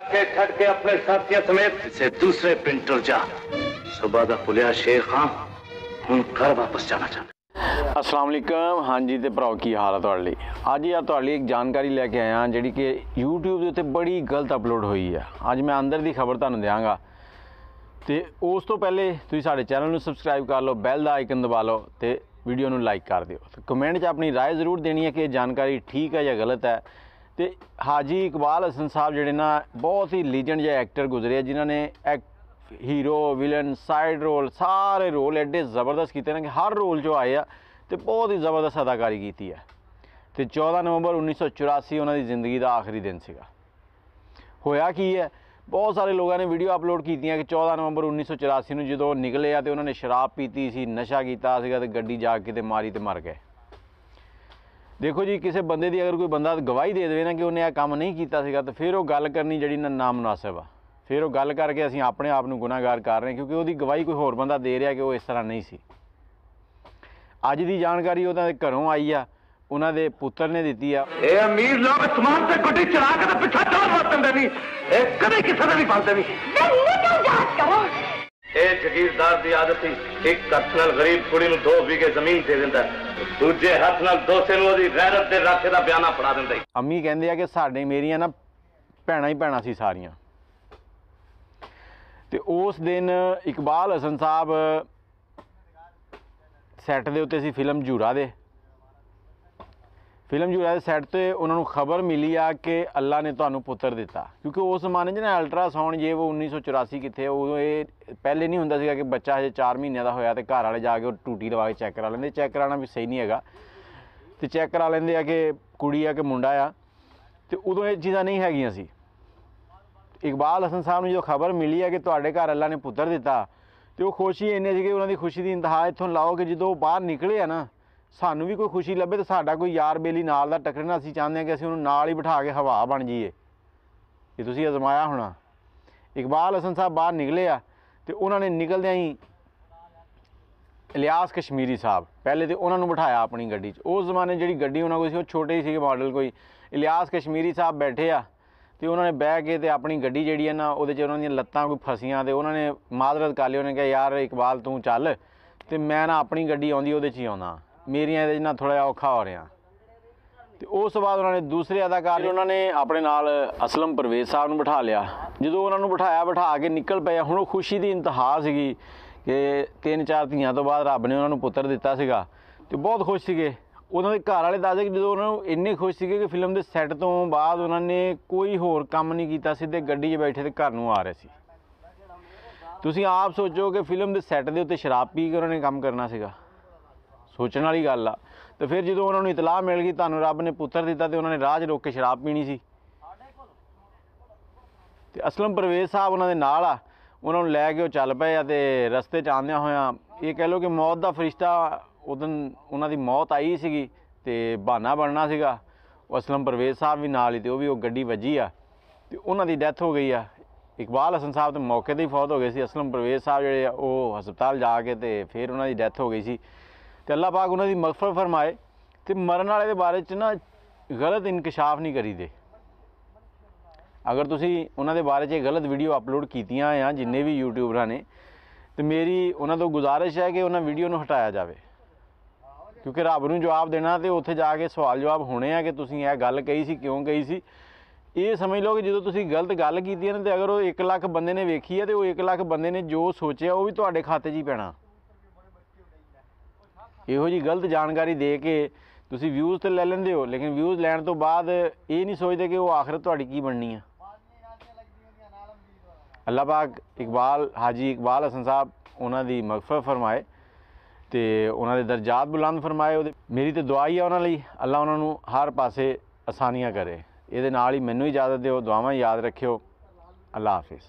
के छड़ के अपने साथियों समेत इसे दूसरे पिंड टुर जा। सुबह का पुलिया शेर खां हुण घर वापस जाना चाहता। अस्सलाम वालेकुम। हाँ जी तो भराओ की हाल है तुहाडे लई। अज यार तुहाडे लई एक जानकारी लैके आया जिहड़ी कि यूट्यूब के उत्ते बड़ी गलत अपलोड हुई है। अज मैं अंदर की खबर तुहानूं देवांगा तो उस तो पहले तुसीं साडे चैनल नूं सबसक्राइब कर लो, बैल दा आइकन दबा लो तो वीडियो नूं लाइक कर दिओ। तो कमेंट 'च अपनी राय जरूर देनी है कि जानकारी ठीक है या गलत है। तो हाजी इकबाल हसन साहब जिहड़े ना बहुत ही लीजेंड जे एक्टर गुजरे जिन्होंने हीरो विलन साइड रोल सारे रोल एडे ज़बरदस्त किए ना कि हर रोल जो आए तो बहुत ही ज़बरदस्त अदाकारी की है। तो 14 नवंबर 1984 उन्होंने जिंदगी का आखिरी दिन सीगा। होया की है, बहुत सारे लोगों ने वीडियो अपलोड की कि 14 नवंबर 1984 में जो निकले तो उन्होंने शराब पीती सी, नशा किया तो गड्डी जाग के मारी तो मर गए। देखो जी, किसी बंदे की अगर कोई बंदा गवाही दे दे ना कि उन्हें यह काम नहीं किया तो फिर वो गल करनी जी ना मुनासिब आ। फिर वो गल करके असीं अपने आप नूं गुनाहगार कर रहे हैं क्योंकि वो गवाही कोई होर बंदा दे रहा कि वो इस तरह नहीं सी। अज की जानकारी उन्होंने घरों आई आ, उन्होंने पुत्र ने दी आ। अमीर लोग समान से गुड्डी चढ़ा के पिछा चढ़ वरतते नहीं, कभी किसी ने नहीं पालते नहीं। जगीरदार की आदत ही एक हथ नाल गरीब कुड़ी नूं 2 बीघे जमीन दे दिंदा, दूजे हथ नाल दोसे नूं ओदी गैरत दे राखे दा बयाना पढ़ा दिंदा। अम्मी कहंदे आ कि साडे मेरियां ना भैणां ही भैणां सी सारियां। तो उस दिन इकबाल हसन साहब सैट के उत्ते सी फिल्म झूरा दे सैट पर उन्होंने खबर मिली आ कि अल्लाह ने तुहानूं पुत्र दिता। क्योंकि उस जमाने ना अल्ट्रासाउंड जे वो 1984 कितने उदों ये पहले नहीं होंदा सीगा कि बच्चा हजे 4 महीने का होया तो घर वाले जाके टूटी लवा के चैक करा लेंदे। चैक कराना भी सही नहीं है तो चैक करा लेंदे आ कि कुड़ी आ कि मुंडा आ। तो उदों ये चीज़ां नहीं हैगियां सी। इकबाल हसन साहब ने जो खबर मिली है कि तुहाडे घर अल्लाह ने पुत्र दिता तो वो खुशी इन्नी सी कि उन्होंने खुशी की इंतहा इत्थों लाओ कि जो बाहर निकले ना सानू भी कोई खुशी लभे तो साडा कोई यार बेली नाल दा टकरे ना, असीं चाहते हैं कि असीं उन्होंने नाल ही बिठा के हवा बन जाइए। ये तुसीं आजमाया होना। इकबाल हसन साहब बाहर निकले आ तो उन्होंने निकलदे ही इलियास कश्मीरी साहब पहले तो उन्होंने बिठाया अपनी गड्डी च। उस जमाने जी गड्डी उन्होंने कोई छोटे ही सी मॉडल कोई इलियास कश्मीरी साहब बैठे आ तो उन्होंने बह के तो अपनी गड्डी जी है ना वो उन्होंने लत्तां कोई फसियां तो उन्होंने माजरत कर ली। उन्होंने कहा यार इकबाल तू चल तो मैं ना अपनी गड्डी आँदी वो ही आना, मेरिया ये ना थोड़ा औखा हो रहा। तो उस बाद उन्होंने दूसरे अदाकार उन्होंने अपने नाल असलम परवेज़ साहब ने बिठा लिया। जो उन्होंने बिठा के निकल पे हुण खुशी की इंतहा सी कि 3-4 धियां तो बाद रब ने उन्होंने पुत्र दिता सीगा तो बहुत खुश थे। उन्होंने घर वाले दसदे कि जो उन्होंने इन्ने खुश थे कि फिल्म के सैट तो बाद उन्होंने कोई होर काम नहीं किया, सीधे गड्डी बैठे तो घर नूं आ रहे सी। तुसीं आप सोचो कि फिल्म के सैट के उत्ते शराब पी के उन्होंने काम करना सीगा, सोचने वाली गल आ। तो फिर जो उन्होंने इतलाह मिल गई तुहानूं रब ने पुत्र दिता तो उन्होंने राह च रोक के शराब पीनी सी। तो असलम परवेज़ साहब उन्होंने नाल आ, उन्होंने लैके चल पे तो रस्ते च आंदियां होया ये कह लो कि मौत का फरिश्ता उदन उन्हों की मौत आई सी तो बहाना बनना सीगा। असलम परवेज़ साहब भी नाल ही तो भी गड्डी वजी आ तो उन्होंने डैथ हो गई आ। इकबाल हसन साहब तो मौके पर ही फौत हो गए सी। असलम परवेज़ साहब जो वो हस्पताल जाके तो फिर उन्होंने डैथ हो गई सी। तो अल्लाह पाक उन्होंने मगफरत फरमाए। तो मरन वाले बारे च ना गलत इंकशाफ नहीं करी दे। अगर तुसी उन्होंने बारे च गलत वीडियो अपलोड कीतियां हैं जिन्ने भी यूट्यूबर ने तो मेरी उन्होंने तो गुजारिश है कि उन्होंने वीडियो नूं हटाया जाए क्योंकि रब नूं जवाब देना तो उत्थे जाके सवाल जवाब होने हैं कि तुसीं यह गल कही सी क्यों कही सी। ये समझ लो कि जो तुसीं गलत गल की ना तो अगर वो 1 लाख बंदे ने वेखी है तो वो 1 लाख बंदे ने जो सोचा वो भी तुहाडे खाते 'च ही पैना। इहो जी गलत जानकारी दे के तुसीं व्यूज़ तो ले लेंदे हो लेकिन व्यूज़ लैण तो बाद ये नहीं सोचते कि वो आखिरत तुहाडी की बननी है। अल्लाह पाक हाजी इकबाल हसन साहब उन्होंने मगफरत फरमाए तो उन्होंने दर्जात बुलंद फरमाए। मेरी तो दुआ ही है उन्होंने लिए अल्लाह उन्होंने हर पासे आसानियाँ करे। ये मैनू इजाज़त दो, दुआवां याद रखियो। अल्लाह हाफिज़।